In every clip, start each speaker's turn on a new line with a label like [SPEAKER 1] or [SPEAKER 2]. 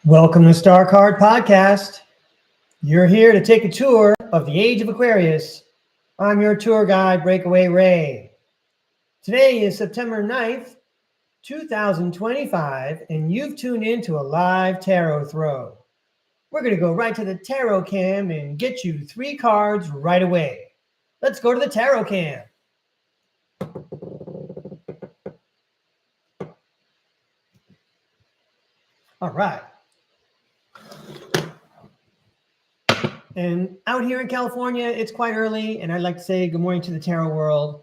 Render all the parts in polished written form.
[SPEAKER 1] Welcome to STARCARD Podcast. You're here to take a tour of the Age of Aquarius. I'm your tour guide, Breakaway Ray. Today is September 9th, 2025, and you've tuned in to a live tarot throw. We're going to go right to the tarot cam and get you 3 cards right away. Let's go to the tarot cam. All right. And out here in California, it's quite early, and I'd like to say good morning to the tarot world.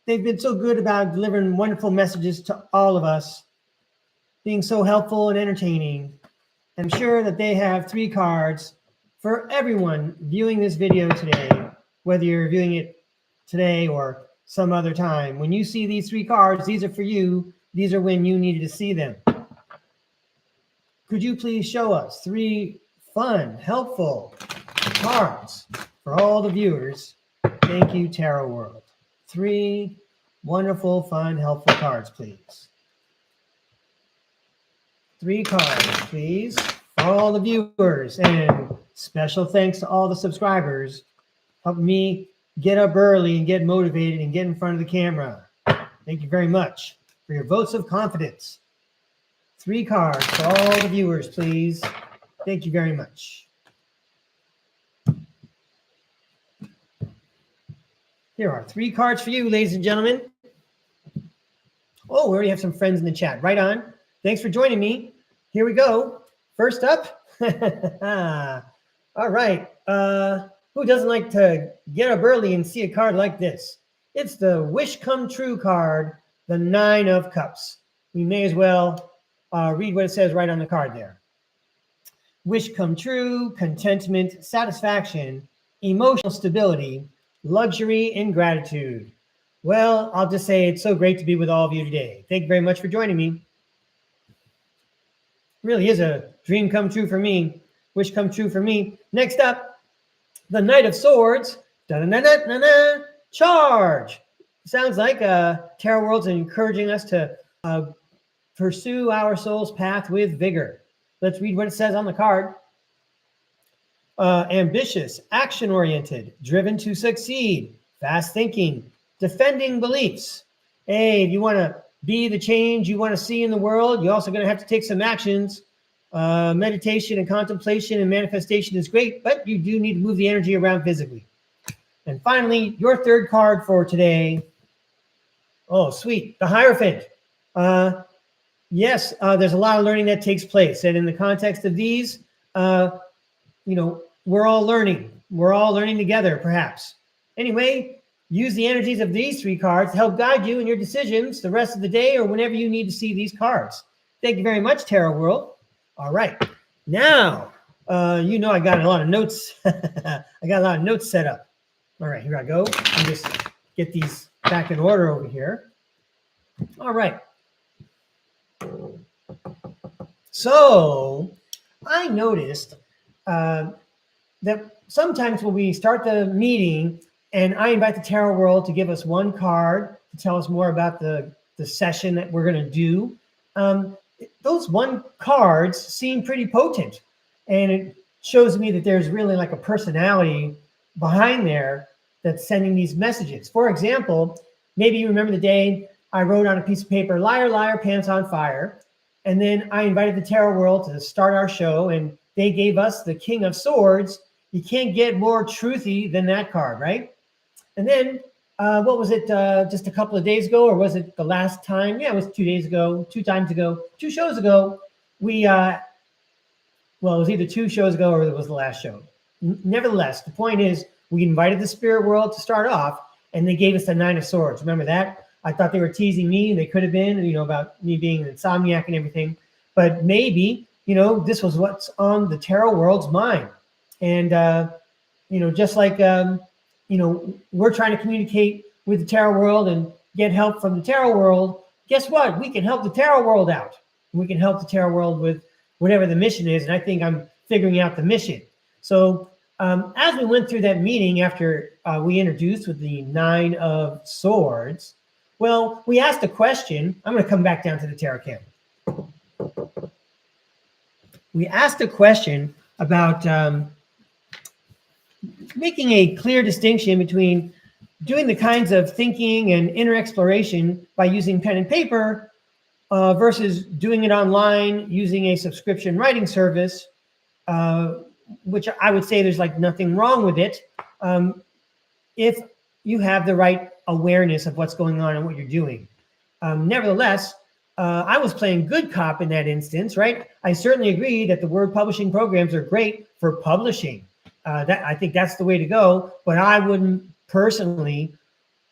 [SPEAKER 1] They've been so good about delivering wonderful messages to all of us, being so helpful and entertaining. I'm sure that they have 3 cards for everyone viewing this video today, whether you're viewing it today or some other time. When you see these 3 cards, these are for you. These are when you needed to see them. Could you please show us 3 fun, helpful cards for all the viewers? Thank you, Tarot World. 3 wonderful, fun, helpful cards, please. 3 cards, please, for all the viewers. And special thanks to all the subscribers. Help me get up early and get motivated and get in front of the camera. Thank you very much for your votes of confidence. 3 cards for all the viewers, please. Thank you very much. Here are 3 cards for you, ladies and gentlemen. Oh, we already have some friends in the chat. Right on. Thanks for joining me. Here we go. First up. All right. Who doesn't like to get up early and see a card like this? It's the Wish Come True card, the 9 of Cups. We may as well read what it says right on the card there. Wish come true, contentment, satisfaction, emotional stability, luxury, and gratitude. Well, I'll just say it's so great to be with all of you today. Thank you very much for joining me. It really is a dream come true for me. Wish come true for me. Next up, the Knight of Swords. Da-da-da-da-da-da. Charge. Sounds like Tarot World's encouraging us to pursue our soul's path with vigor. Let's read what it says on the card. Ambitious, action-oriented, driven to succeed, fast thinking, defending beliefs. Hey, if you want to be the change you want to see in the world, you're also going to have to take some actions. Meditation and contemplation and manifestation is great, but you do need to move the energy around physically. And finally, your 3rd card for today. Oh, sweet. The Hierophant. Yes, there's a lot of learning that takes place. And in the context of these, we're all learning. We're all learning together, perhaps. Anyway, use the energies of these 3 cards to help guide you in your decisions the rest of the day or whenever you need to see these cards. Thank you very much, Tarot World. All right. Now, I got a lot of notes. I got a lot of notes set up. All right, here I go. Let me just get these back in order over here. All right. So I noticed that sometimes when we start the meeting and I invite the Tarot World to give us 1 card to tell us more about the session that we're going to do, those 1 cards seem pretty potent. And it shows me that there's really like a personality behind there that's sending these messages. For example, maybe you remember the day I wrote on a piece of paper, liar, liar, pants on fire. And then I invited the Tarot World to start our show, and they gave us the King of Swords. You can't get more truthy than that card, right? And then, what was it, just a couple of days ago, or was it the last time? Yeah, it was 2 days ago, 2 times ago, 2 shows ago. We, it was either 2 shows ago or it was the last show. Nevertheless, the point is we invited the Spirit World to start off, and they gave us the 9 of Swords. Remember that? I thought they were teasing me, and they could have been, about me being an insomniac and everything. But maybe, this was what's on the Tarot World's mind. And, just like, we're trying to communicate with the Tarot World and get help from the Tarot World, guess what? We can help the Tarot World out. We can help the Tarot World with whatever the mission is, and I think I'm figuring out the mission. So as we went through that meeting after we introduced with the 9 of Swords, well, we asked a question. I'm going to come back down to the tarot cam. we asked a question about making a clear distinction between doing the kinds of thinking and inner exploration by using pen and paper versus doing it online using a subscription writing service, which I would say there's like nothing wrong with it if you have the right awareness of what's going on and what you're doing. Nevertheless, I was playing good cop in that instance, right? I certainly agree that the word publishing programs are great for publishing. I think that's the way to go, but I wouldn't personally,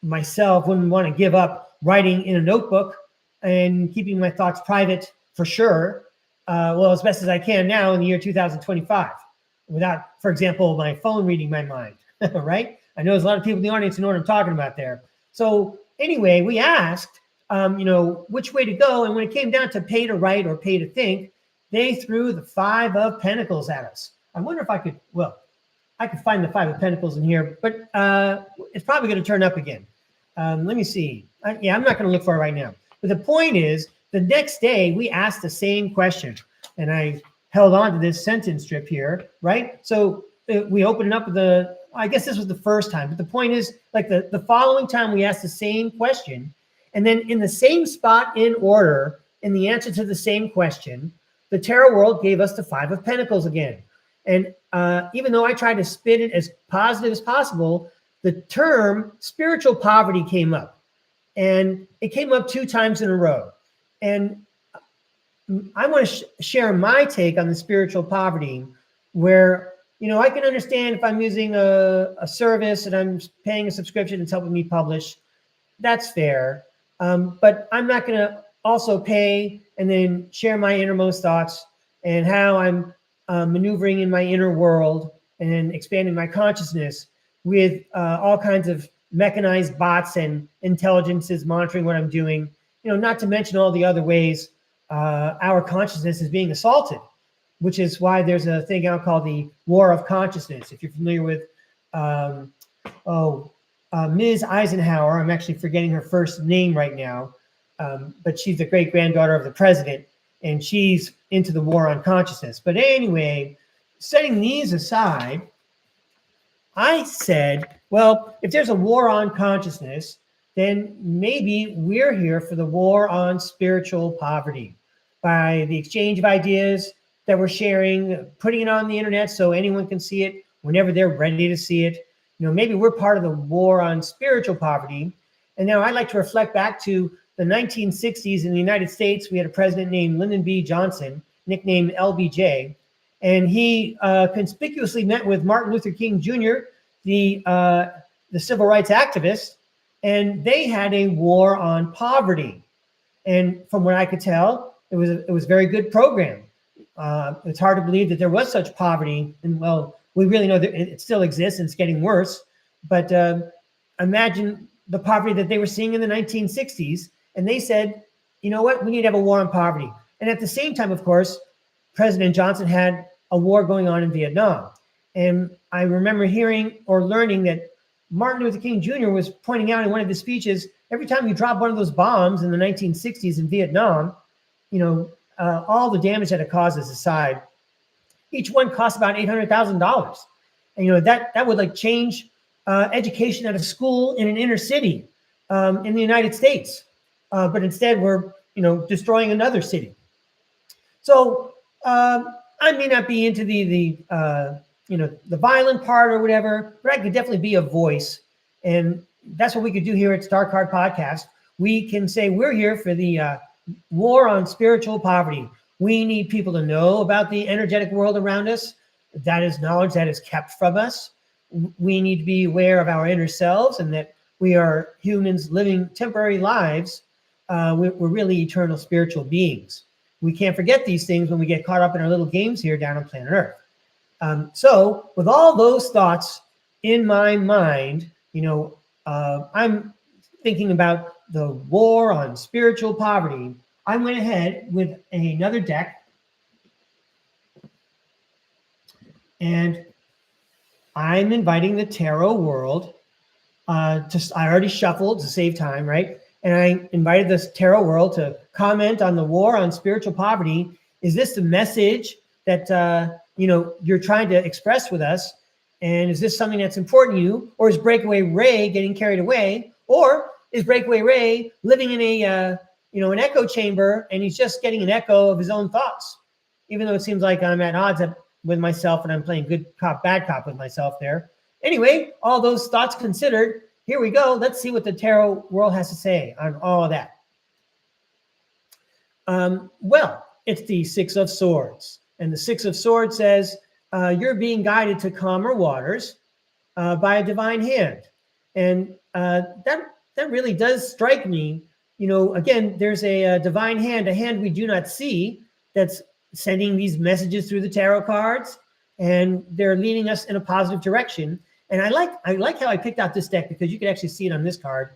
[SPEAKER 1] myself, wouldn't want to give up writing in a notebook and keeping my thoughts private for sure, well, as best as I can now in the year 2025, without, for example, my phone reading my mind, right? I know there's a lot of people in the audience who know what I'm talking about there. So anyway, we asked, which way to go, and when it came down to pay to write or pay to think, they threw the 5 of Pentacles at us. I wonder if I could, well, I could find the 5 of Pentacles in here, but it's probably going to turn up again. Let me see. I'm not going to look for it right now. But the point is, the next day we asked the same question, and I held on to this sentence strip here, right? So we opened it up with I guess this was the first time, but the point is, like the following time we asked the same question, and then in the same spot in order, in the answer to the same question, the tarot world gave us the 5 of Pentacles again. And even though I tried to spin it as positive as possible, the term spiritual poverty came up. And it came up 2 times in a row. And I want to share my take on the spiritual poverty, where, I can understand if I'm using a service and I'm paying a subscription, it's helping me publish. That's fair. But I'm not going to also pay and then share my innermost thoughts and how I'm maneuvering in my inner world and expanding my consciousness with all kinds of mechanized bots and intelligences monitoring what I'm doing, not to mention all the other ways our consciousness is being assaulted, which is why there's a thing out called the War of Consciousness. If you're familiar with Ms. Eisenhower, I'm actually forgetting her first name right now, but she's the great-granddaughter of the president, and she's into the war on consciousness. But anyway, setting these aside, I said, well, if there's a war on consciousness, then maybe we're here for the war on spiritual poverty by the exchange of ideas that we're sharing, putting it on the internet so anyone can see it whenever they're ready to see it. Maybe we're part of the war on spiritual poverty. And now I'd like to reflect back to the 1960s in the United States. We had a president named Lyndon B. Johnson, nicknamed LBJ. And he conspicuously met with Martin Luther King Jr., the civil rights activist, and they had a war on poverty. And from what I could tell, it was a very good program. It's hard to believe that there was such poverty, and well, we really know that it still exists and it's getting worse. But imagine the poverty that they were seeing in the 1960s, and they said, you know what, we need to have a war on poverty. And at the same time, of course, President Johnson had a war going on in Vietnam. And I remember hearing or learning that Martin Luther King Jr. was pointing out in one of his speeches, every time you drop one of those bombs in the 1960s in Vietnam, all the damage that it causes aside, each one cost about $800,000. And that would like change education at a school in an inner city in the United States. But instead we're, destroying another city. So I may not be into the violent part or whatever, but I could definitely be a voice. And that's what we could do here at STARCARD Podcast. We can say we're here for the war on spiritual poverty. We need people to know about the energetic world around us. That is knowledge that is kept from us. We need to be aware of our inner selves and that we are humans living temporary lives. We're really eternal spiritual beings. We can't forget these things when we get caught up in our little games here down on planet Earth. So with all those thoughts in my mind, I'm thinking about the war on spiritual poverty. I went ahead with another deck, and I'm inviting the tarot world I already shuffled to save time, right? And I invited the tarot world to comment on the war on spiritual poverty. Is this the message that you're trying to express with us? And is this something that's important to you? Or is Breakaway Ray getting carried away? Or is Breakaway Ray living in an echo chamber, and he's just getting an echo of his own thoughts? Even though it seems like I'm at odds with myself and I'm playing good cop, bad cop with myself there. Anyway, all those thoughts considered, here we go. Let's see what the tarot world has to say on all of that. Well, it's the Six of Swords. And the Six of Swords says, you're being guided to calmer waters by a divine hand. And that really does strike me. Again, there's a divine hand, a hand we do not see, that's sending these messages through the tarot cards, and they're leading us in a positive direction. And I like how I picked out this deck, because you can actually see it on this card.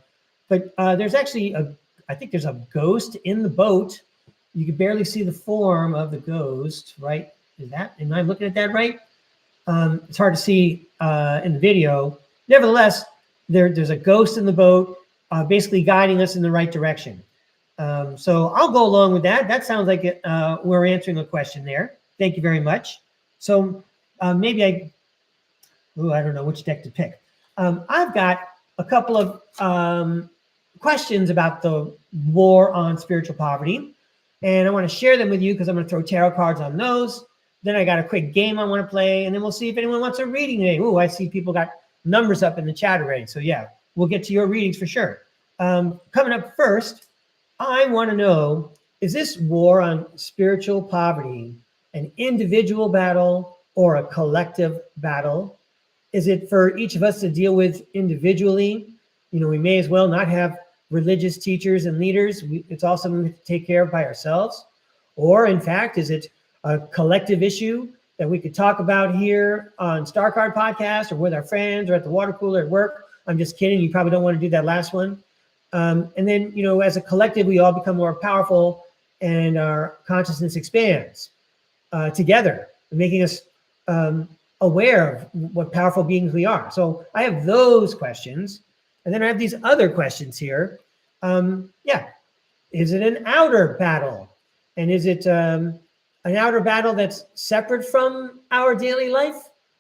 [SPEAKER 1] But there's actually I think there's a ghost in the boat. You can barely see the form of the ghost, right? Am I looking at that right? It's hard to see in the video. Nevertheless, there's a ghost in the boat, basically guiding us in the right direction. So I'll go along with that. That sounds like we're answering a question there. Thank you very much. So maybe I don't know which deck to pick. I've got a couple of questions about the war on spiritual poverty, and I want to share them with you because I'm going to throw tarot cards on those. Then I got a quick game I want to play, and then we'll see if anyone wants a reading today. Ooh, I see people got numbers up in the chat already. So yeah, we'll get to your readings for sure. Coming up first, I want to know, is this war on spiritual poverty an individual battle or a collective battle? Is it for each of us to deal with individually? We may as well not have religious teachers and leaders. It's all something we have to take care of by ourselves. Or in fact, is it a collective issue that we could talk about here on STARCARD podcast, or with our friends, or at the water cooler at work? I'm just kidding. You probably don't want to do that last one. And then, as a collective, we all become more powerful, and our consciousness expands together, making us aware of what powerful beings we are. So I have those questions. And then I have these other questions here. Is it an outer battle? And is it an outer battle that's separate from our daily life?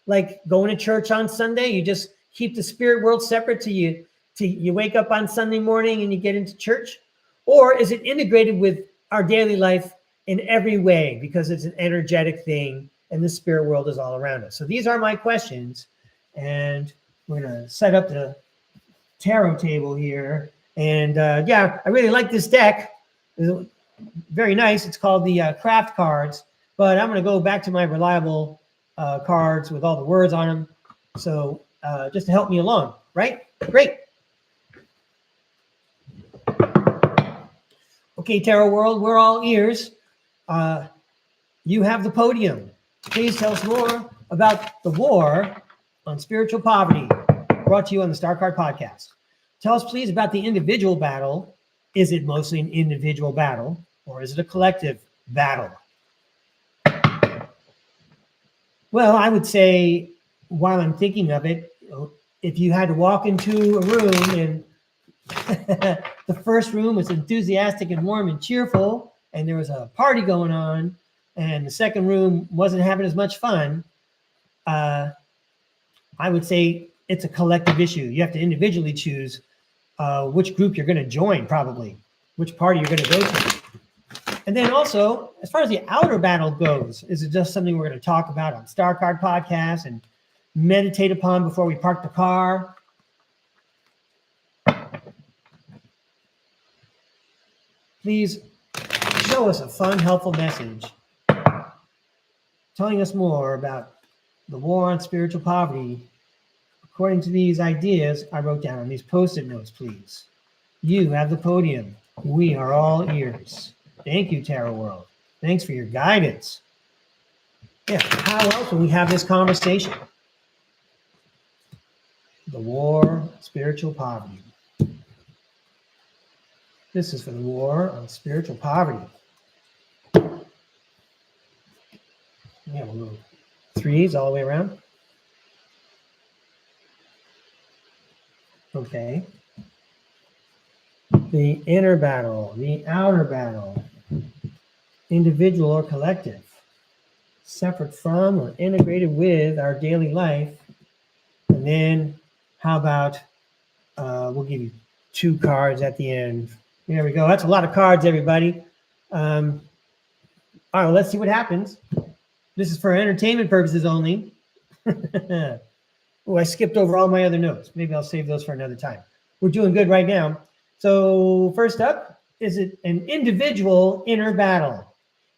[SPEAKER 1] Like going to church on Sunday, you just keep the spirit world separate till you wake up on Sunday morning and you get into church? Or is it integrated with our daily life in every way, because it's an energetic thing and the spirit world is all around us? So these are my questions, and we're going to set up the tarot table here. And I really like this deck. It's very nice. It's called the craft cards, but I'm going to go back to my reliable cards with all the words on them. So just to help me along, right? Great. Okay, Tarot World, we're all ears. You have the podium. Please tell us more about the war on spiritual poverty, brought to you on the STARCARD podcast. Tell us, please, about the individual battle. Is it mostly an individual battle, or is it a collective battle? Well, I would say, while I'm thinking of it, if you had to walk into a room and the first room was enthusiastic and warm and cheerful, and there was a party going on, and the second room wasn't having as much fun, I would say it's a collective issue. You have to individually choose which group you're going to join, probably, which party you're going to go to. And then also, as far as the outer battle goes, is it just something we're going to talk about on STARCARD podcast and meditate upon before we park the car? Please show us a fun, helpful message telling us more about the war on spiritual poverty according to these ideas I wrote down on these Post-it notes, please. You have the podium. We are all ears. Thank you, Tarot World. Thanks for your guidance. Yeah, how else will we have this conversation? The war on spiritual poverty. This is for the war on spiritual poverty. Yeah, we'll go threes all the way around. Okay. The inner battle, the outer battle, individual or collective. separate from or integrated with our daily life. And then how about, we'll give you 2 cards at the end. There we go. That's a lot of cards, everybody. All right, well, let's see what happens. This is for entertainment purposes only. Oh, I skipped over all my other notes. Maybe I'll save those for another time. We're doing good right now. So first up, is it an individual inner battle?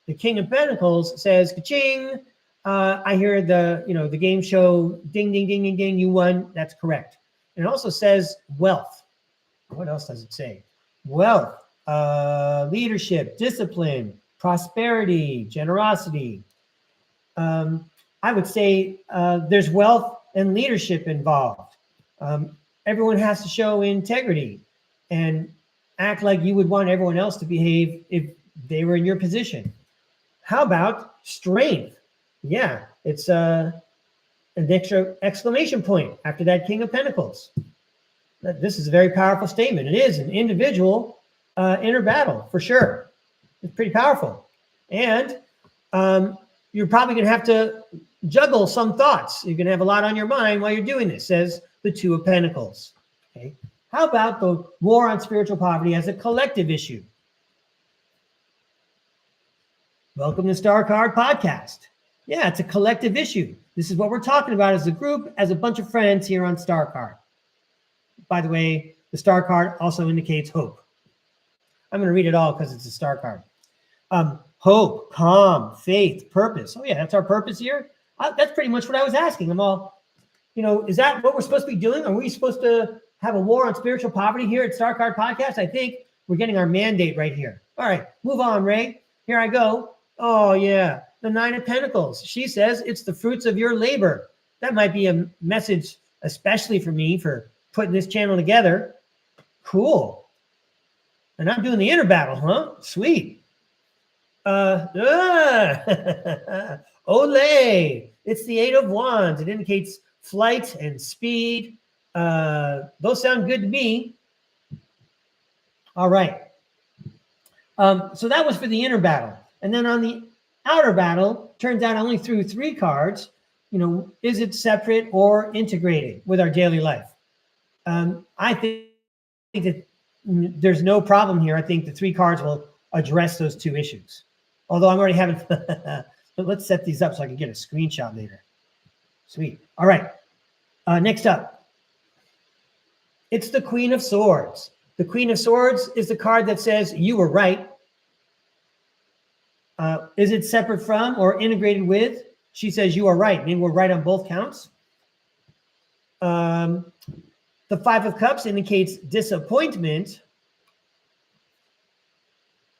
[SPEAKER 1] The King of Pentacles says, ka-ching. I hear the game show, ding, ding, ding, ding, ding, you won. That's correct. And it also says wealth. What else does it say? Wealth, leadership, discipline, prosperity, generosity. I would say there's wealth and leadership involved. Everyone has to show integrity and act like you would want everyone else to behave if they were in your position. How about strength? Yeah, it's an extra exclamation point after that King of Pentacles. This is a very powerful statement. It is an individual inner battle, for sure. It's pretty powerful. And you're probably going to have to juggle some thoughts. You're going to have a lot on your mind while you're doing this, says the 2 of Pentacles. Okay. How about the war on spiritual poverty as a collective issue? Welcome to STARCARD podcast. Yeah, it's a collective issue. This is what we're talking about as a group, as a bunch of friends here on STARCARD. By the way, the star card also indicates hope. I'm going to read it all because it's a star card. Hope, calm, faith, purpose. Oh yeah, that's our purpose here. That's pretty much what I was asking. I'm all, is that what we're supposed to be doing? Are we supposed to have a war on spiritual poverty here at STARCARD podcast? I think we're getting our mandate right here. All right, move on, Ray. Here I go. Oh yeah, the 9 of Pentacles. She says it's the fruits of your labor. That might be a message, especially for me, for putting this channel together. Cool. And I'm doing the inner battle, huh? Sweet. Olay. It's the 8 of Wands. It indicates flight and speed. Those sound good to me. All right. So that was for the inner battle. And then on the outer battle, turns out I only threw 3 cards. Is it separate or integrated with our daily life? I think that there's no problem here. I think the 3 cards will address those 2 issues. Although I'm already having, but let's set these up so I can get a screenshot later. Sweet. All right. Next up, it's the Queen of Swords. The Queen of Swords is the card that says you were right. Is it separate from or integrated with? She says you are right. Maybe we're right on both counts. The 5 of Cups indicates disappointment.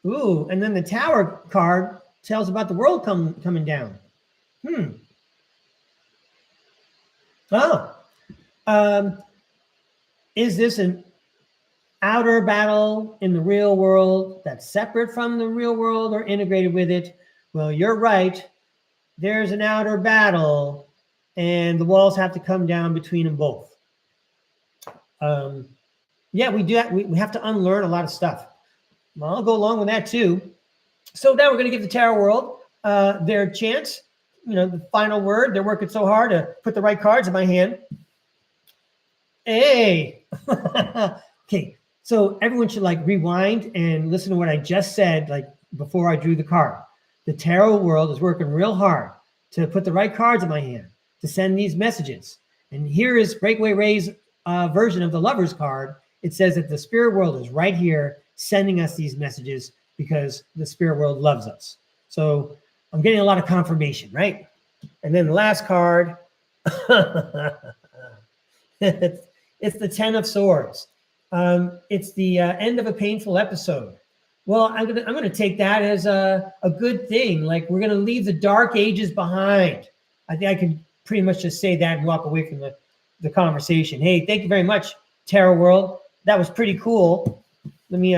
[SPEAKER 1] Ooh, and then the Tower card tells about the world coming down. Is this an outer battle in the real world that's separate from the real world or integrated with it? Well, you're right. There's an outer battle, and the walls have to come down between them both. Yeah, we do that. We have to unlearn a lot of stuff. Well, I'll go along with that too. So now we're going to give the tarot world their chance. The final word. They're working so hard to put the right cards in my hand. Hey. Okay. So everyone should rewind and listen to what I just said, before I drew the card. The tarot world is working real hard to put the right cards in my hand to send these messages. And here is Breakaway Ray's version of the Lover's card. It says that the spirit world is right here sending us these messages because the spirit world loves us. So I'm getting a lot of confirmation, right? And then the last card, it's the 10 of Swords. It's the end of a painful episode. Well, I'm gonna take that as a good thing. We're gonna leave the dark ages behind. I think I can pretty much just say that and walk away from the conversation. Hey, thank you very much, Tarot World. That was pretty cool. Let me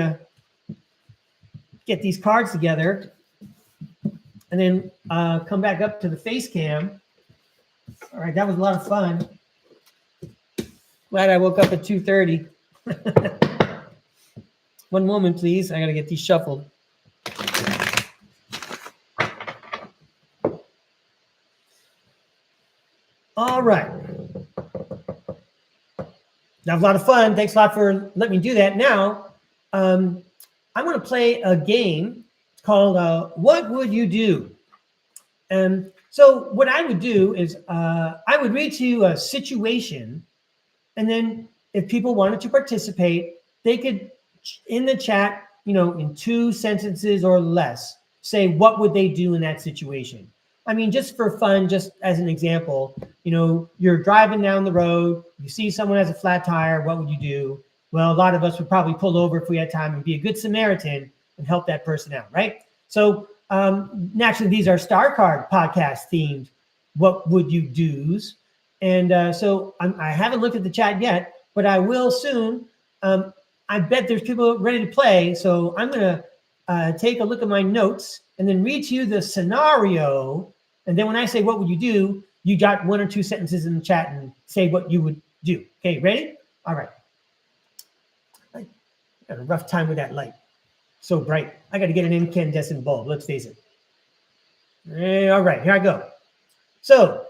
[SPEAKER 1] get these cards together and then come back up to the face cam. All right, that was a lot of fun. Glad I woke up at 2:30. One moment, please. I got to get these shuffled. All right. That was a lot of fun. Thanks a lot for letting me do that. Now, I want to play a game. It's called What Would You Do? And so what I would do is I would read to you a situation, and then if people wanted to participate, they could, in the chat, in 2 sentences or less, say what would they do in that situation. I mean, just for fun, just as an example, you're driving down the road, you see someone has a flat tire, what would you do? Well, a lot of us would probably pull over if we had time and be a good Samaritan and help that person out, right? So naturally, these are STARCARD podcast themed what would you do's. And so I haven't looked at the chat yet, but I will soon. I bet there's people ready to play. So I'm going to take a look at my notes and then read to you the scenario. And then when I say, what would you do? You got 1 or 2 sentences in the chat and say what you would do. Okay, ready? All right. I got a rough time with that light. So bright. I got to get an incandescent bulb. Let's face it. All right, here I go. So,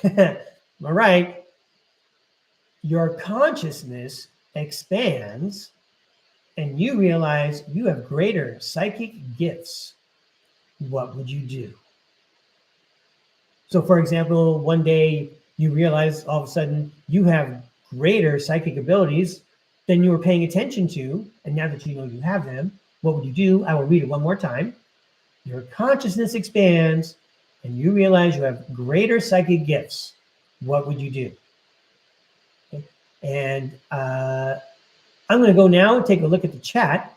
[SPEAKER 1] all right. Your consciousness expands and you realize you have greater psychic gifts. What would you do? So, for example, one day you realize all of a sudden you have greater psychic abilities than you were paying attention to. And now that you know you have them, what would you do? I will read it one more time. Your consciousness expands and you realize you have greater psychic gifts. What would you do? Okay. And I'm going to go now and take a look at the chat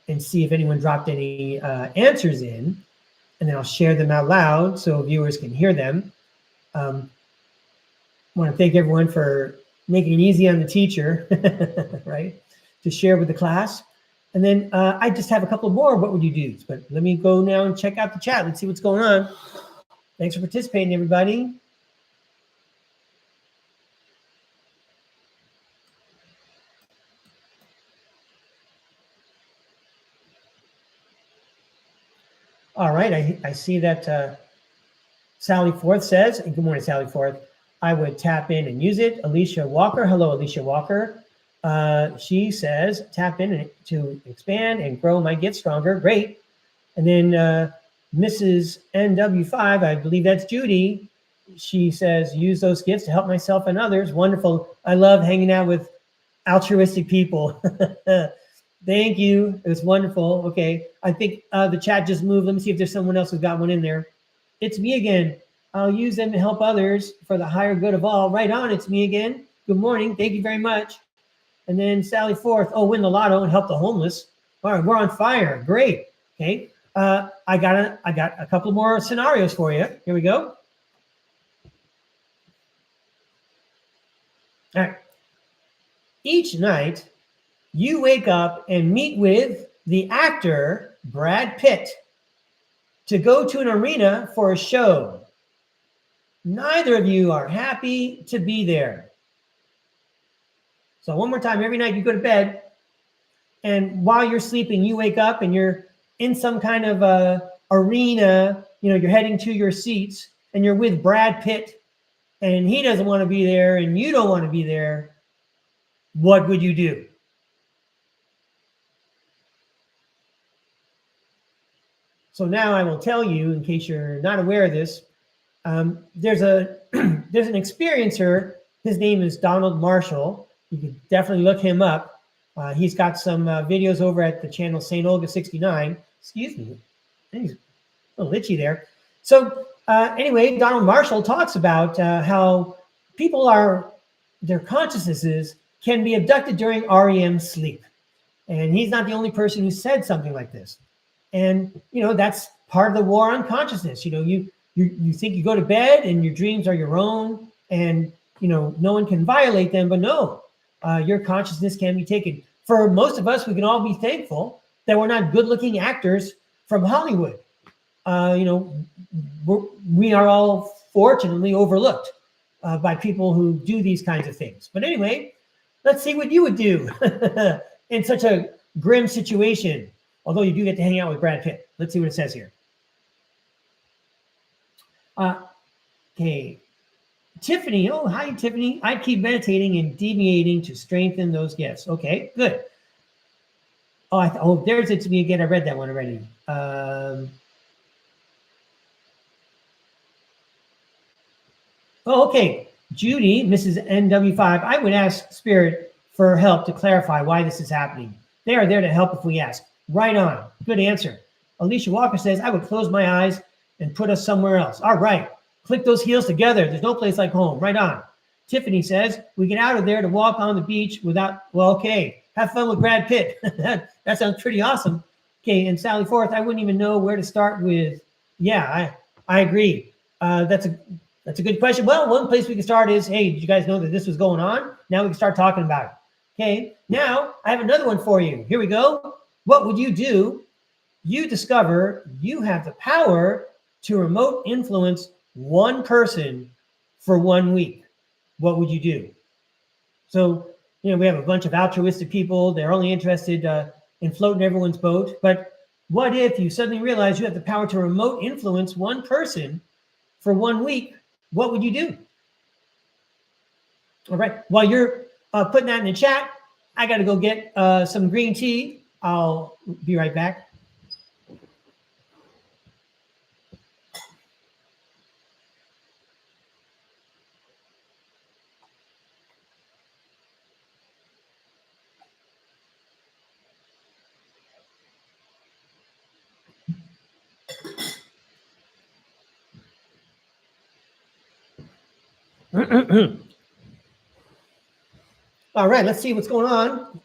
[SPEAKER 1] and see if anyone dropped any answers in. And then I'll share them out loud so viewers can hear them. I want to thank everyone for making it easy on the teacher, right, to share with the class. And then I just have a couple more what would you do? But let me go now and check out the chat. Let's see what's going on. Thanks for participating, everybody. All right, I see that Sally Forth says, and good morning, Sally Forth, I would tap in and use it. Alicia Walker, hello, Alicia Walker. She says, tap in to expand and grow my Get Stronger. Great. And then Mrs. NW5, I believe that's Judy. She says, use those gifts to help myself and others. Wonderful. I love hanging out with altruistic people. Thank you. It was wonderful. Okay. I think the chat just moved. Let me see if there's someone else who's got one in there. It's me again. I'll use them to help others for the higher good of all. Right on. It's me again. Good morning. Thank you very much. And then Sally Forth. Oh, win the lotto and help the homeless. All right. We're on fire. Great. Okay. I got a couple more scenarios for you. Here we go. All right. Each night, you wake up and meet with the actor Brad Pitt to go to an arena for a show. Neither of you are happy to be there. So one more time, every night you go to bed, and while you're sleeping, you wake up and you're in some kind of arena, you're heading to your seats, and you're with Brad Pitt, and he doesn't want to be there, and you don't want to be there. What would you do? So now I will tell you, in case you're not aware of this, there's an experiencer. His name is Donald Marshall. You could definitely look him up. He's got some videos over at the channel St. Olga 69. Excuse me. He's a little itchy there. So anyway, Donald Marshall talks about how their consciousnesses can be abducted during REM sleep. And he's not the only person who said something like this. And, that's part of the war on consciousness. You think you go to bed and your dreams are your own and, no one can violate them. But no, your consciousness can be taken. For most of us, we can all be thankful that we're not good looking actors from Hollywood. We are all fortunately overlooked by people who do these kinds of things. But anyway, let's see what you would do in such a grim situation. Although you do get to hang out with Brad Pitt. Let's see what it says here. Okay. Tiffany, oh, hi, Tiffany. I keep meditating and deviating to strengthen those gifts. Okay, good. Oh, there's it to me again. I read that one already. Okay. Judy, Mrs. NW5, I would ask Spirit for help to clarify why this is happening. They are there to help if we ask. Right on. Good answer. Alicia Walker says, I would close my eyes and put us somewhere else. All right. Click those heels together. There's no place like home. Right on. Tiffany says, we get out of there to walk on the beach without, well, okay. Have fun with Brad Pitt. That sounds pretty awesome. Okay, and Sally Forth, I wouldn't even know where to start with. Yeah, I agree. That's a good question. Well, one place we can start is, hey, did you guys know that this was going on? Now we can start talking about it. Okay, now I have another one for you. Here we go. What would you do? You discover you have the power to remote influence one person for 1 week. What would you do? So, we have a bunch of altruistic people. They're only interested in floating everyone's boat. But what if you suddenly realize you have the power to remote influence one person for 1 week? What would you do? All right. While you're putting that in the chat, I got to go get some green tea. I'll be right back. All right, let's see what's going on.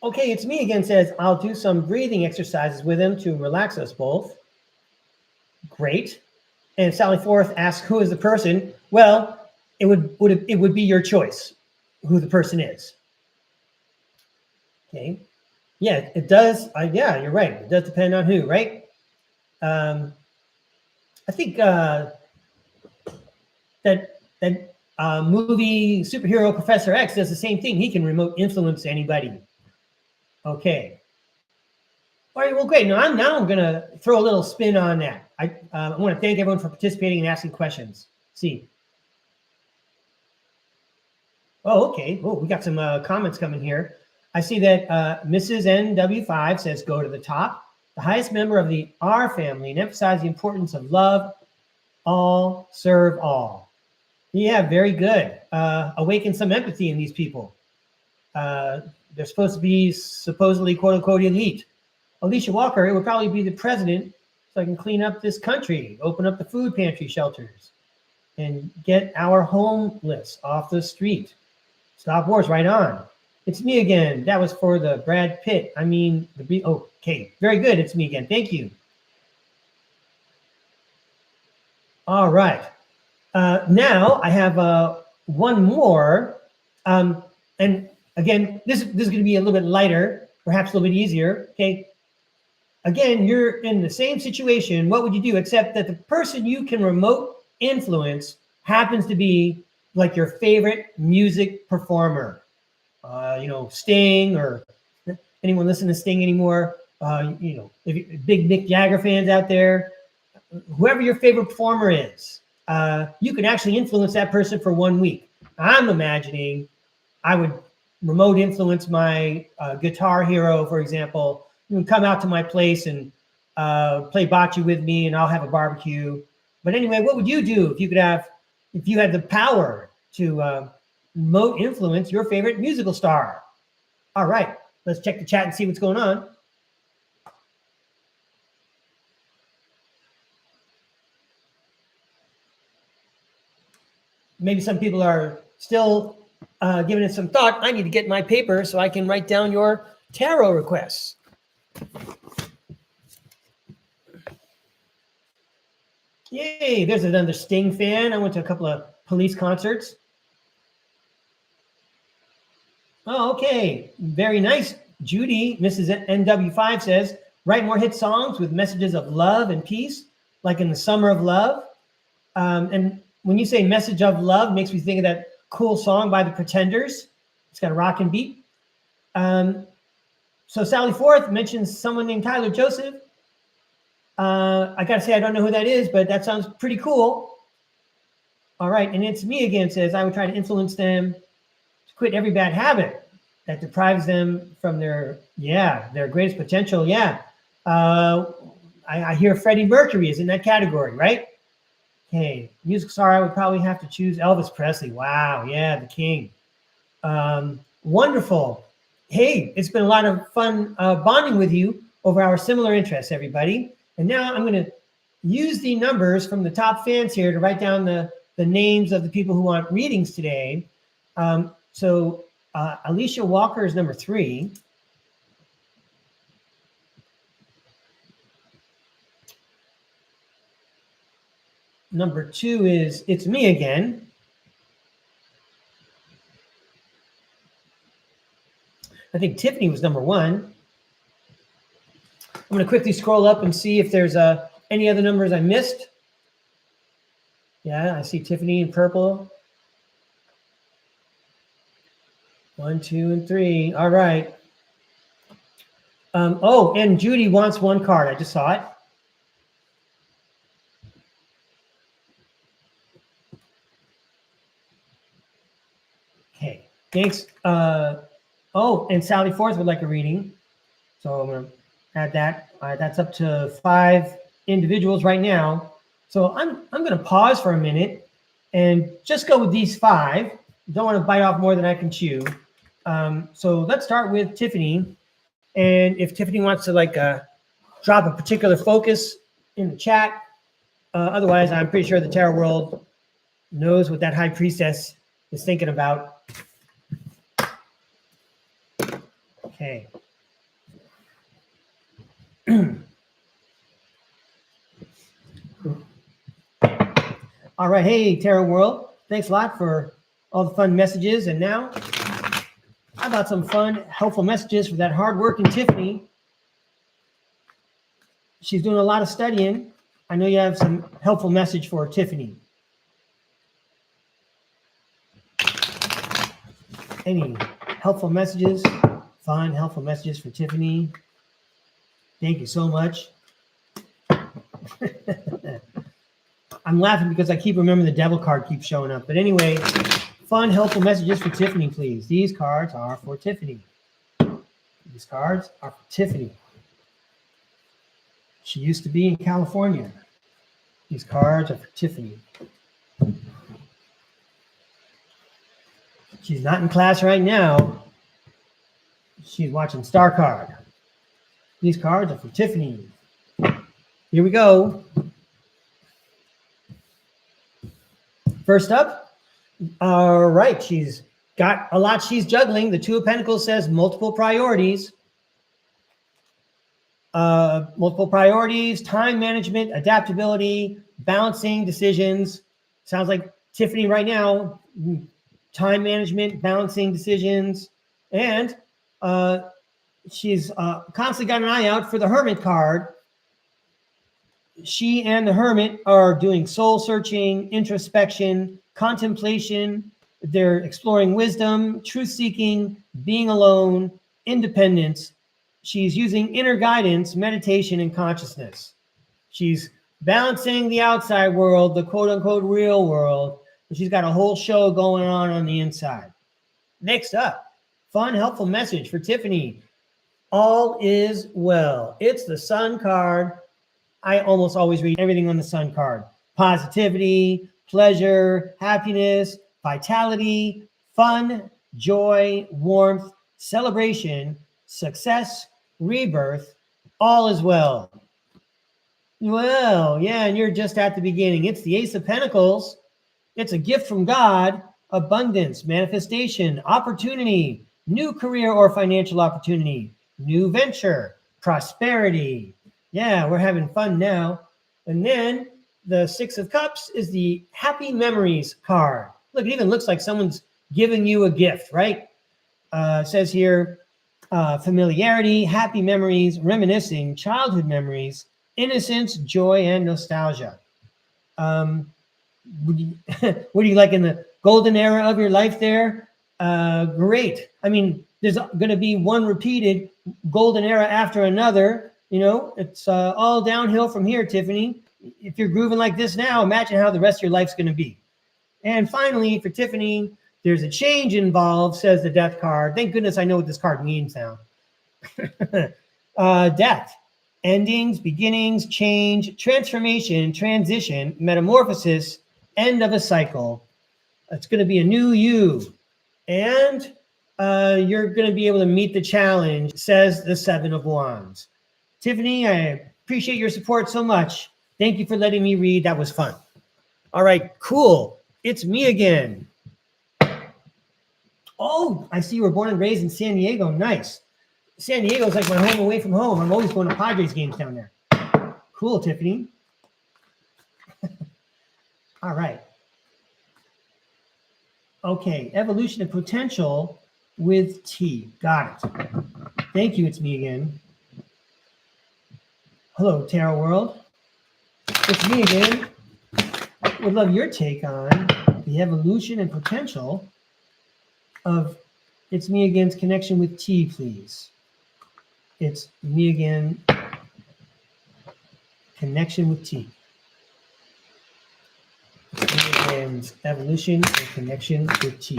[SPEAKER 1] Okay, it's me again, says, I'll do some breathing exercises with him to relax us both. Great. And Sally Forth asks, who is the person? Well, it would be your choice who the person is. Okay. Yeah, it does. Yeah, you're right. It does depend on who, right? I think that movie superhero Professor X does the same thing. He can remote influence anybody. Okay. All right. Well, great. Now I'm going to throw a little spin on that. I want to thank everyone for participating and asking questions. See. Oh, okay. Oh, we got some comments coming here. I see that Mrs. NW5 says, go to the top. The highest member of the R family, and emphasize the importance of love, all, serve all. Yeah, very good. Awaken some empathy in these people. They're supposed to be supposedly, quote unquote, elite. Alicia Walker, it would probably be the president so I can clean up this country, open up the food pantry shelters, and get our homeless off the street. Stop wars, right on. It's me again. That was for the Brad Pitt. I mean, okay, very good. It's me again. Thank you. All right. Now I have one more. And again, this is going to be a little bit lighter, perhaps a little bit easier. Okay. Again, you're in the same situation. What would you do? Except that the person you can remote influence happens to be like your favorite music performer. Sting, or anyone listen to Sting anymore? If big Mick Jagger fans out there, whoever your favorite performer is, you can actually influence that person for 1 week. I'm imagining I would remote influence my guitar hero, for example. You would come out to my place and play bocce with me, and I'll have a barbecue. But anyway, what would you do if you had the power to remote influence your favorite musical star? All right, let's check the chat and see what's going on. Maybe some people are still giving it some thought. I need to get my paper so I can write down your tarot requests. Yay, there's another Sting fan. I went to a couple of Police concerts. Oh, okay. Very nice. Judy, Mrs. NW5 says, write more hit songs with messages of love and peace, like in the Summer of Love. And when you say message of love, makes me think of that cool song by the Pretenders. It's got a rockin' beat. So Sally Forth mentions someone named Tyler Joseph. I got to say, I don't know who that is, but that sounds pretty cool. All right. And it's me again, says, I would try to influence them to quit every bad habit that deprives them from their greatest potential. Yeah. I hear Freddie Mercury is in that category, right? Okay. Music star, I would probably have to choose Elvis Presley. Wow. Yeah. The king. Wonderful. Hey, it's been a lot of fun bonding with you over our similar interests, everybody. And now I'm going to use the numbers from the top fans here to write down the names of the people who want readings today. So Alicia Walker is number 3. Number 2 is It's Me Again. I think Tiffany was number 1. I'm going to quickly scroll up and see if there's any other numbers I missed. Yeah, I see Tiffany in purple. 1, 2, and 3. All right. Oh, and Judy wants 1 card. I just saw it. Okay, thanks. Oh, and Sally Forth would like a reading. So I'm going to add that. All right, that's up to 5 individuals right now. So I'm going to pause for a minute and just go with these 5. Don't want to bite off more than I can chew. So let's start with Tiffany. And if Tiffany wants to drop a particular focus in the chat, otherwise I'm pretty sure the tarot world knows what that high priestess is thinking about. Okay. All right. Hey, Tarot World. Thanks a lot for all the fun messages. And now, how about some fun, helpful messages for that hardworking Tiffany? She's doing a lot of studying. I know you have some helpful message for Tiffany. Any helpful messages? Fun, helpful messages for Tiffany. Thank you so much. I'm laughing because I keep remembering the devil card keeps showing up. But anyway, fun, helpful messages for Tiffany, please. These cards are for Tiffany. These cards are for Tiffany. She used to be in California. These cards are for Tiffany. She's not in class right now. She's watching STARCARD. These cards are for Tiffany. Here we go. First up, all right, she's got a lot she's juggling. The 2 of Pentacles says multiple priorities. Multiple priorities, time management, adaptability, balancing decisions. Sounds like Tiffany right now, time management, balancing decisions. And she's constantly got an eye out for the Hermit card. She and the Hermit are doing soul searching, introspection, contemplation. They're exploring wisdom, truth seeking, being alone, independence. She's using inner guidance, meditation, and consciousness. She's balancing the outside world, the quote unquote real world, but she's got a whole show going on the inside. Next up, fun, helpful message for Tiffany. All is well. It's the Sun card. I almost always read everything on the Sun card. Positivity, pleasure, happiness, vitality, fun, joy, warmth, celebration, success, rebirth, all is well. Well, yeah, and you're just at the beginning. It's the Ace of Pentacles. It's a gift from God, abundance, manifestation, opportunity, new career or financial opportunity, new venture, prosperity. Yeah, we're having fun now. And then the 6 of Cups is the Happy Memories card. Look, it even looks like someone's giving you a gift, right? It says here, familiarity, happy memories, reminiscing, childhood memories, innocence, joy, and nostalgia. What do you like in the golden era of your life there? Great. I mean, there's going to be one repeated golden era after another. You know, it's all downhill from here, Tiffany. If you're grooving like this now, imagine how the rest of your life's going to be. And finally, for Tiffany, there's a change involved, says the death card. Thank goodness I know what this card means now. Death, endings, beginnings, change, transformation, transition, metamorphosis, end of a cycle. It's going to be a new you. And you're going to be able to meet the challenge, says the Seven of Wands. Tiffany, I appreciate your support so much. Thank you for letting me read. That was fun. All right, cool. It's me again. Oh, I see you were born and raised in San Diego. Nice. San Diego's like my home away from home. I'm always going to Padres games down there. Cool, Tiffany. All right. Okay, evolution and potential with T. Got it. Thank you. It's me again. Hello, Tarot World. It's me again. Would love your take on the evolution and potential of It's Me Again's connection with T, please. It's me again, connection with T. It's me again's evolution and connection with T.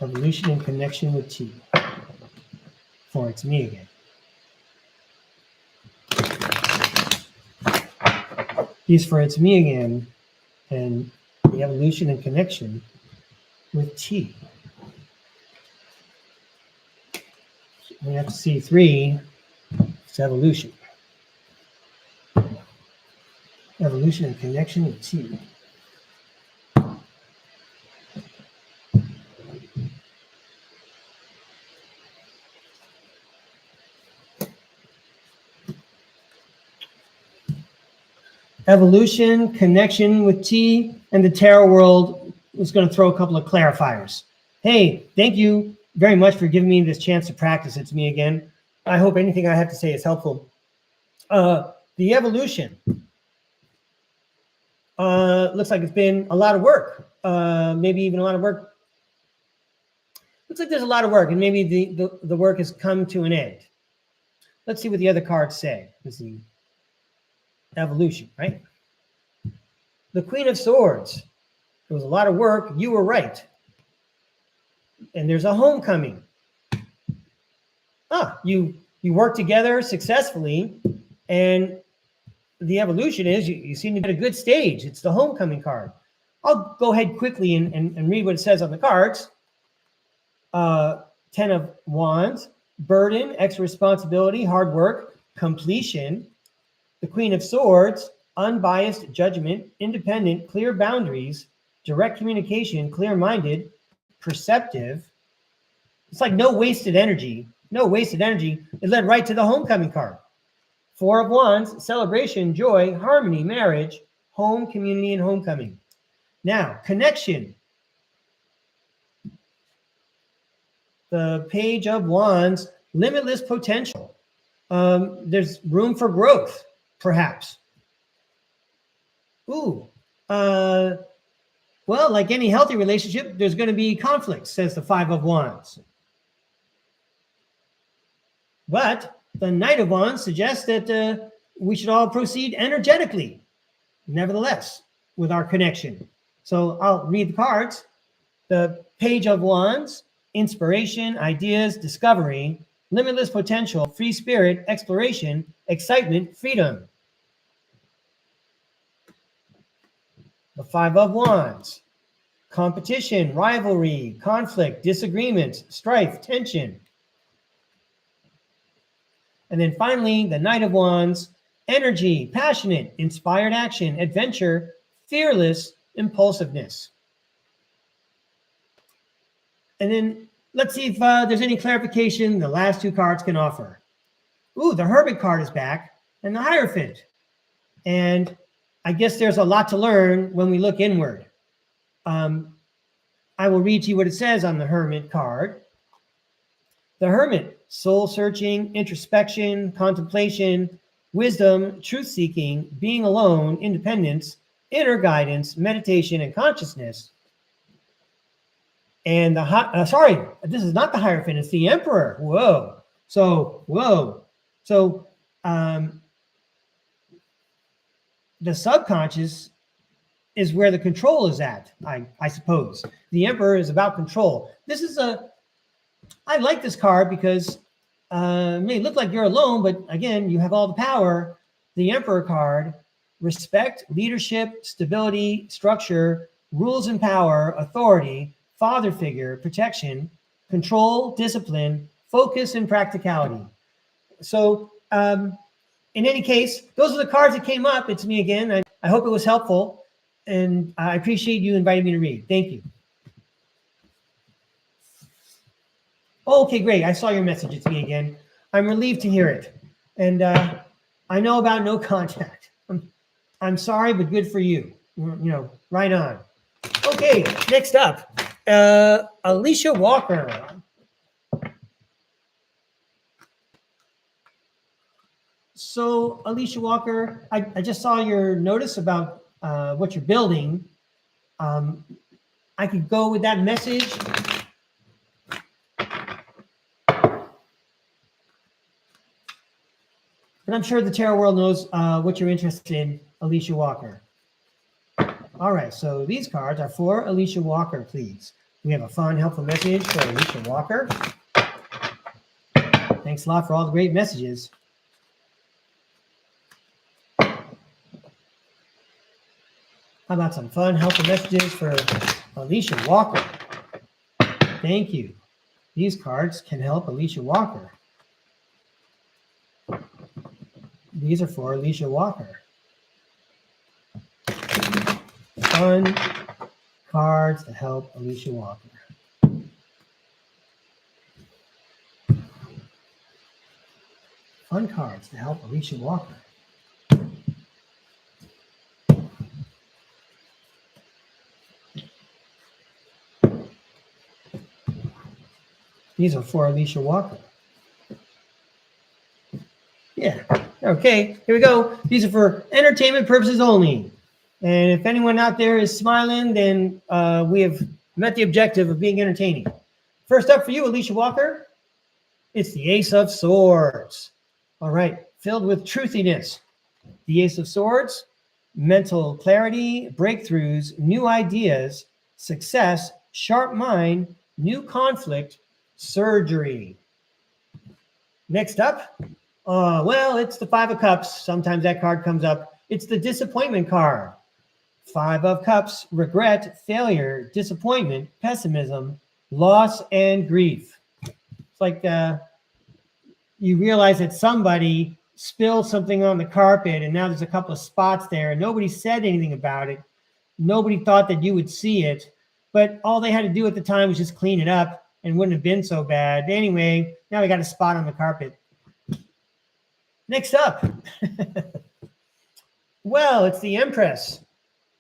[SPEAKER 1] Evolution and connection with T. For It's Me Again. These for It's Me Again and the evolution and connection with T. We have to see 3. It's evolution. Evolution and connection with T. Evolution, connection with T, and the tarot world is going to throw a couple of clarifiers. Hey, thank you very much for giving me this chance to practice. It's me again. I hope anything I have to say is helpful. The evolution looks like it's been a lot of work. Maybe even a lot of work. Looks like there's a lot of work, and maybe the work has come to an end. Let's see what the other cards say. Let's see. Evolution, right? The Queen of Swords. It was a lot of work. You were right. And there's a homecoming. You work together successfully, and the evolution is you seem to get a good stage. It's the homecoming card. I'll go ahead quickly and read what it says on the cards. 10 of Wands, burden, extra responsibility, hard work, completion. The Queen of Swords, unbiased judgment, independent, clear boundaries, direct communication, clear-minded, perceptive. It's like no wasted energy. No wasted energy. It led right to the homecoming card. 4 of Wands, celebration, joy, harmony, marriage, home, community, and homecoming. Now, connection. The Page of Wands, limitless potential. There's room for growth, perhaps. Well, like any healthy relationship, there's going to be conflict, says the 5 of Wands. But the Knight of Wands suggests that we should all proceed energetically, nevertheless, with our connection. So I'll read the cards. The Page of Wands, inspiration, ideas, discovery, limitless potential, free spirit, exploration, excitement, freedom. The 5 of Wands, competition, rivalry, conflict, disagreement, strife, tension. And then finally, the Knight of Wands, energy, passionate, inspired action, adventure, fearless, impulsiveness. And then let's see if there's any clarification the last 2 cards can offer. The Hermit card is back, and the Hierophant. And I guess there's a lot to learn when we look inward. I will read to you what it says on the Hermit card. The Hermit, soul-searching, introspection, contemplation, wisdom, truth-seeking, being alone, independence, inner guidance, meditation, and consciousness. And the sorry, this is not the Hierophant, it's the Emperor. Whoa. So the subconscious is where the control is at, I suppose. The Emperor is about control. This is I like this card because it may look like you're alone, but again, you have all the power. The Emperor card, respect, leadership, stability, structure, rules and power, authority, father figure, protection, control, discipline, focus, and practicality. So in any case, those are the cards that came up. It's me again. I hope it was helpful, and I appreciate you inviting me to read. Thank you. Okay, great. I saw your message. It's me again. I'm relieved to hear it. And I know about no contact. I'm sorry, but good for you. You know, right on. Okay, next up, Alicia Walker. So, Alicia Walker, I just saw your notice about what you're building. I could go with that message. And I'm sure the tarot world knows what you're interested in, Alicia Walker. All right, so these cards are for Alicia Walker, please. We have a fun, helpful message for Alicia Walker. Thanks a lot for all the great messages. How about some fun, helpful messages for Alicia Walker? Thank you. These cards can help Alicia Walker. These are for Alicia Walker. Fun cards to help Alicia Walker. Fun cards to help Alicia Walker. These are for Alicia Walker. Yeah. Okay, here we go. These are for entertainment purposes only. And if anyone out there is smiling, then we have met the objective of being entertaining. First up for you, Alicia Walker, it's the Ace of Swords. All right, filled with truthiness. The Ace of Swords, mental clarity, breakthroughs, new ideas, success, sharp mind, new conflict, surgery. Next up, well, it's the Five of Cups. Sometimes that card comes up. It's the disappointment card. Five of Cups, regret, failure, disappointment, pessimism, loss, and grief. It's like you realize that somebody spilled something on the carpet and now there's a couple of spots there and nobody said anything about it. Nobody thought that you would see it, but all they had to do at the time was just clean it up and wouldn't have been so bad. Anyway, now we got a spot on the carpet. Next up, well, it's the Empress.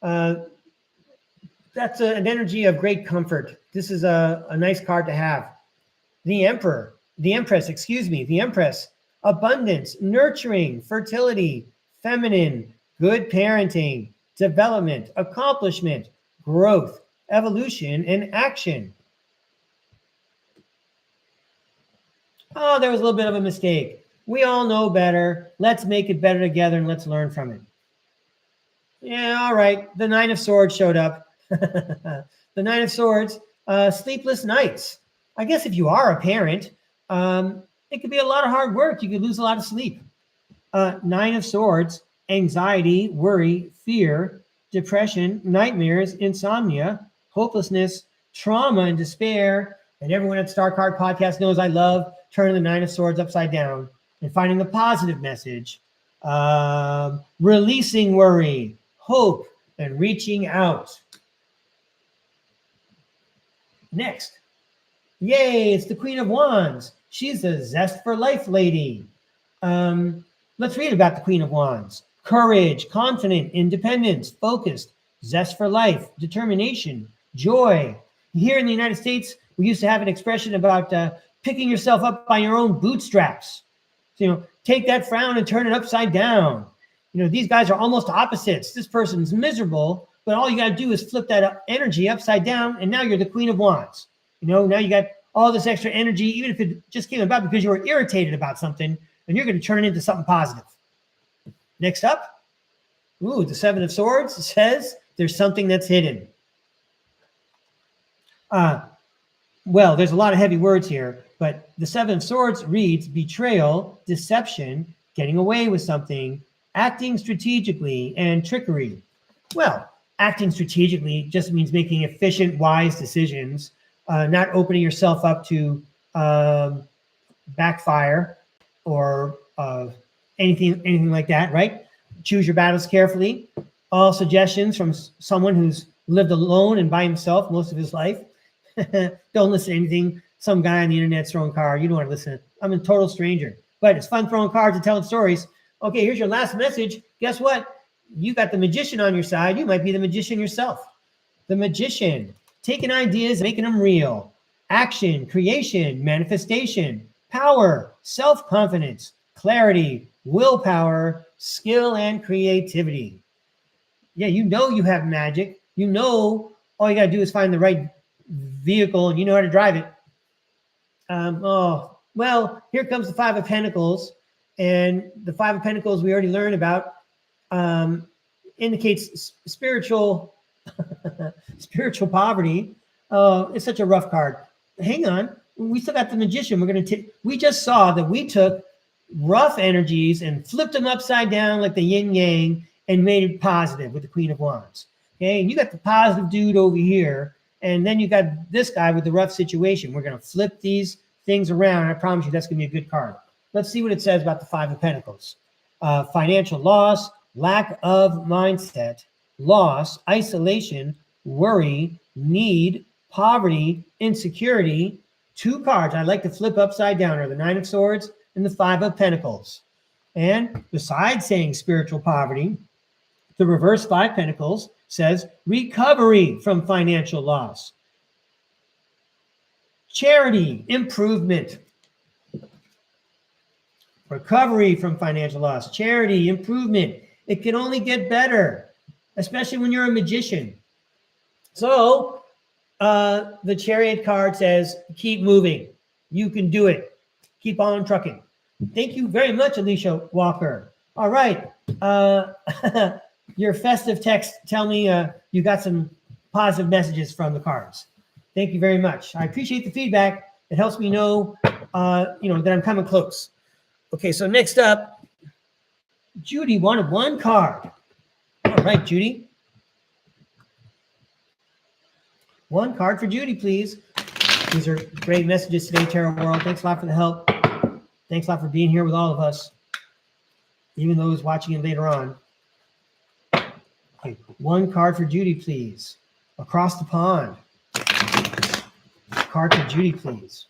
[SPEAKER 1] That's an energy of great comfort. This is a nice card to have. The Empress, abundance, nurturing, fertility, feminine, good parenting, development, accomplishment, growth, evolution, and action. Oh, there was a little bit of a mistake. We all know better. Let's make it better together and let's learn from it. Yeah, all right. The Nine of Swords showed up. The Nine of Swords, sleepless nights. I guess if you are a parent, it could be a lot of hard work. You could lose a lot of sleep. Nine of Swords, anxiety, worry, fear, depression, nightmares, insomnia, hopelessness, trauma, and despair. And everyone at STARCARD podcast knows I love turning the Nine of Swords upside down and finding the positive message. Releasing worry, hope, and reaching out. Next. Yay, it's the Queen of Wands. She's a zest for life lady. Let's read about the Queen of Wands. Courage, confident, independence, focused, zest for life, determination, joy. Here in the United States, we used to have an expression about picking yourself up by your own bootstraps. So, take that frown and turn it upside down. These guys are almost opposites. This person's miserable, but all you got to do is flip that energy upside down, and now you're the Queen of Wands. Now you got all this extra energy, even if it just came about because you were irritated about something, and you're going to turn it into something positive. Next up, the Seven of Swords says there's something that's hidden. Well, there's a lot of heavy words here, but the Seven of Swords reads betrayal, deception, getting away with something, acting strategically, and trickery. Well, acting strategically just means making efficient, wise decisions, not opening yourself up to backfire or anything like that, right? Choose your battles carefully. All suggestions from someone who's lived alone and by himself most of his life. Don't listen to anything some guy on the internet's throwing cards. You don't want to listen. I'm a total stranger. But it's fun throwing cards and telling stories. Okay, here's your last message. Guess what? You got the magician on your side. You might be the magician yourself. The magician, taking ideas, making them real. Action, creation, manifestation, power, self-confidence, clarity, willpower, skill, and creativity. Yeah, you have magic. All you got to do is find the right vehicle and you know how to drive it. Well, here comes the Five of Pentacles. And the Five of Pentacles we already learned about indicates spiritual poverty. It's such a rough card. Hang on. We still got the Magician. We just saw that we took rough energies and flipped them upside down like the yin yang and made it positive with the Queen of Wands. Okay, and you got the positive dude over here, and then you got this guy with the rough situation. We're going to flip these things around. I promise you that's going to be a good card. Let's see what it says about the Five of Pentacles. Financial loss, lack of mindset, loss, isolation, worry, need, poverty, insecurity. Two cards I'd like to flip upside down are the Nine of Swords and the Five of Pentacles. And besides saying spiritual poverty, the reverse Five Pentacles says recovery from financial loss, charity, improvement, recovery from financial loss, charity, improvement. It can only get better, especially when you're a magician. So the Chariot card says, keep moving. You can do it. Keep on trucking. Thank you very much, Alicia Walker. All right. Your festive text, tell me you got some positive messages from the cards. Thank you very much. I appreciate the feedback. It helps me know, that I'm coming close. Okay, so next up, Judy wanted one card. All right, Judy. One card for Judy, please. These are great messages today, Tarot World. Thanks a lot for the help. Thanks a lot for being here with all of us, even those watching it later on. Okay, one card for Judy, please. Across the pond. Card for Judy, please.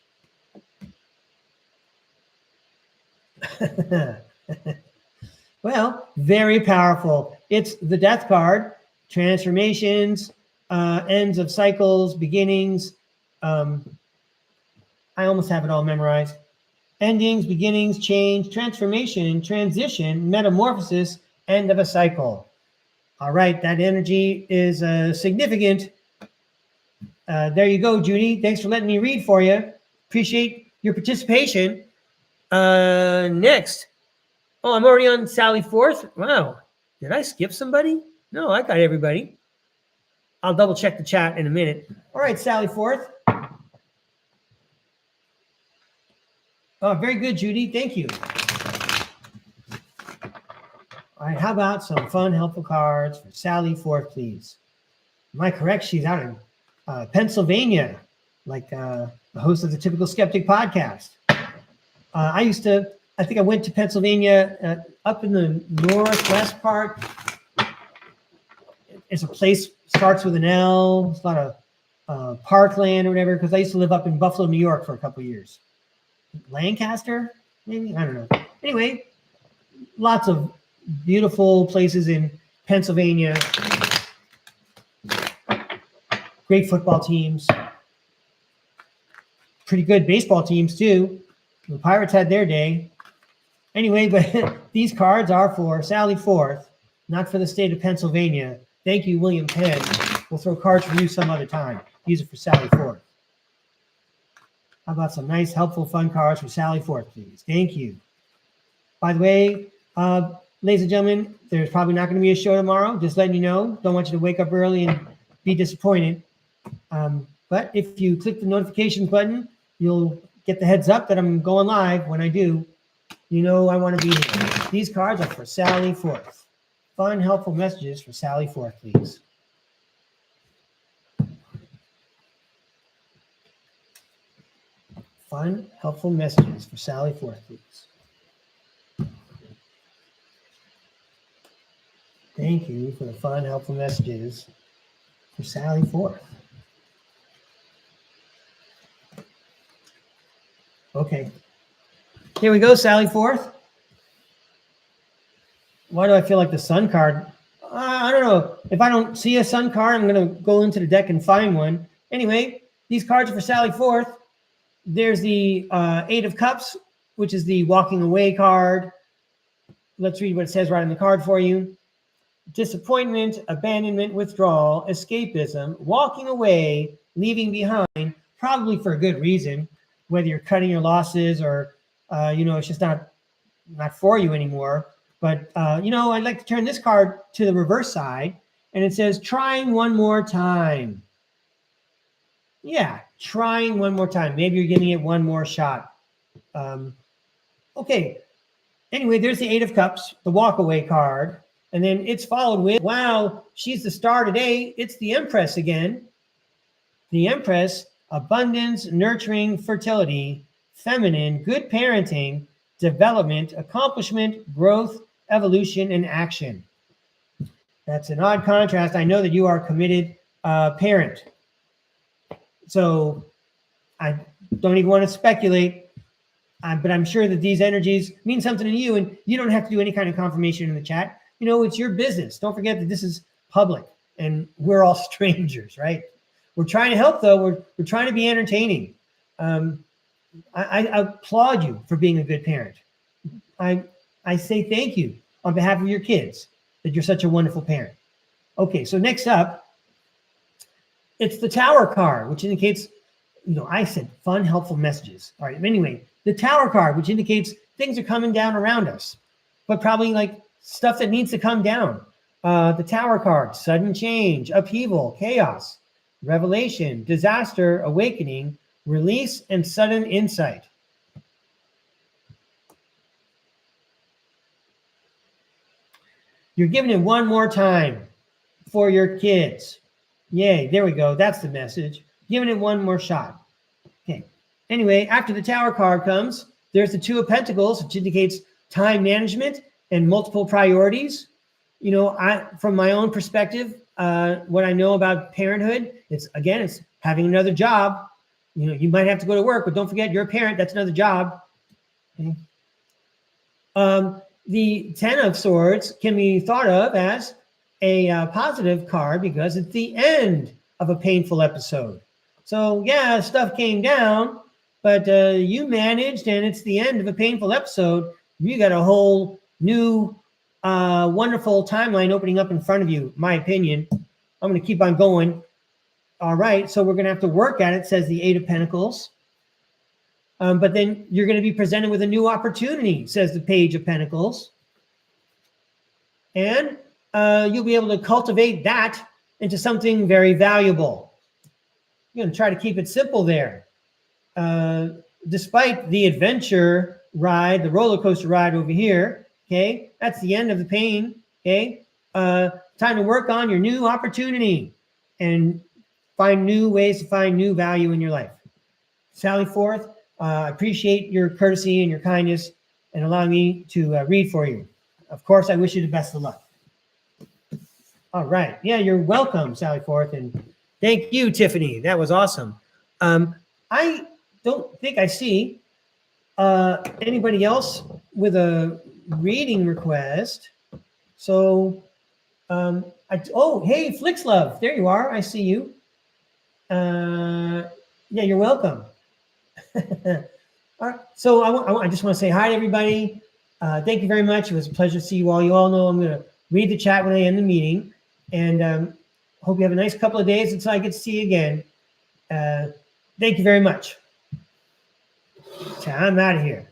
[SPEAKER 1] Well, very powerful. It's the Death card. Transformations, ends of cycles, beginnings. I almost have it all memorized. Endings, beginnings, change, transformation, transition, metamorphosis, end of a cycle. All right, that energy is significant. There you go, Judy. Thanks for letting me read for you. Appreciate your participation. Next. Oh, I'm already on Sally Forth. Wow. Did I skip somebody? No, I got everybody. I'll double check the chat in a minute. All right, Sally Forth. Oh, very good, Judy. Thank you. All right, how about some fun, helpful cards for Sally Forth, please? Am I correct? She's out in Pennsylvania, like the host of the Typical Skeptic podcast. I think I went to Pennsylvania up in the northwest part. It's a place, starts with an L. It's a lot of parkland or whatever, because I used to live up in Buffalo, New York for a couple of years. Lancaster, maybe? I don't know. Anyway, lots of beautiful places in Pennsylvania. Great football teams. Pretty good baseball teams, too. The Pirates had their day. Anyway, but these cards are for Sally Forth, not for the state of Pennsylvania. Thank you, William Penn. We'll throw cards for you some other time. Use it for Sally Forth. How about some nice, helpful, fun cards for Sally Forth, please? Thank you. By the way, ladies and gentlemen, there's probably not going to be a show tomorrow. Just letting you know. Don't want you to wake up early and be disappointed. But if you click the notifications button, you'll get the heads up that I'm going live. When I do, you know I want to be here. These cards are for Sally Forth. Fun, helpful messages for Sally Forth, please. Fun, helpful messages for Sally Forth, please. Thank you for the fun, helpful messages for Sally Forth. Okay. Here we go, Sally Forth. Why do I feel like the Sun card? I don't know. If I don't see a Sun card, I'm going to go into the deck and find one. Anyway, these cards are for Sally Forth. There's the Eight of Cups, which is the walking away card. Let's read what it says right on the card for you. Disappointment, abandonment, withdrawal, escapism, walking away, leaving behind, probably for a good reason, whether you're cutting your losses or, it's just not for you anymore. But, I'd like to turn this card to the reverse side, and it says, trying one more time. Yeah, trying one more time. Maybe you're giving it one more shot. Okay. Anyway, there's the Eight of Cups, the walk-away card. And then it's followed with, wow, she's the star today. It's the Empress again. The Empress, abundance, nurturing, fertility, feminine, good parenting, development, accomplishment, growth, evolution, and action. That's an odd contrast. I know that you are a committed parent. So I don't even want to speculate, but I'm sure that these energies mean something to you, and you don't have to do any kind of confirmation in the chat. It's your business. Don't forget that this is public, and we're all strangers, right? We're trying to help, though. We're trying to be entertaining. I applaud you for being a good parent. I say thank you on behalf of your kids that you're such a wonderful parent. Okay, so next up, it's the Tower card, which indicates, I said fun, helpful messages. All right, anyway, the Tower card, which indicates things are coming down around us, but probably like stuff that needs to come down. The Tower card, sudden change, upheaval, chaos, revelation, disaster, awakening, release, and sudden insight. You're giving it one more time for your kids. Yay, there we go. That's the message. Giving it one more shot. Okay. Anyway, after the Tower card comes, there's the Two of Pentacles, which indicates time management and multiple priorities. From my own perspective, what I know about parenthood, it's having another job. You might have to go to work, but don't forget you're a parent. That's another job. Okay. The Ten of Swords can be thought of as a positive card because it's the end of a painful episode. So yeah, stuff came down, but you managed, and it's the end of a painful episode. You got a whole new wonderful timeline opening up in front of you, my opinion. I'm going to keep on going. All right, so we're going to have to work at it, says the Eight of Pentacles. But then you're going to be presented with a new opportunity, says the Page of Pentacles. And you'll be able to cultivate that into something very valuable. You're going to try to keep it simple there. Despite the adventure ride, the roller coaster ride over here, okay, that's the end of the pain, okay? Time to work on your new opportunity and find new ways to find new value in your life. Sally Forth, I appreciate your courtesy and your kindness and allowing me to read for you. Of course, I wish you the best of luck. All right. Yeah, you're welcome, Sally Forth. And thank you, Tiffany. That was awesome. I don't think I see anybody else with a reading request. So, hey, Flix Love. There you are. I see you. Yeah, you're welcome. All right. So I just want to say hi to everybody. Thank you very much. It was a pleasure to see you all. You all know I'm going to read the chat when I end the meeting. And hope you have a nice couple of days until I get to see you again. Thank you very much. So I'm out of here.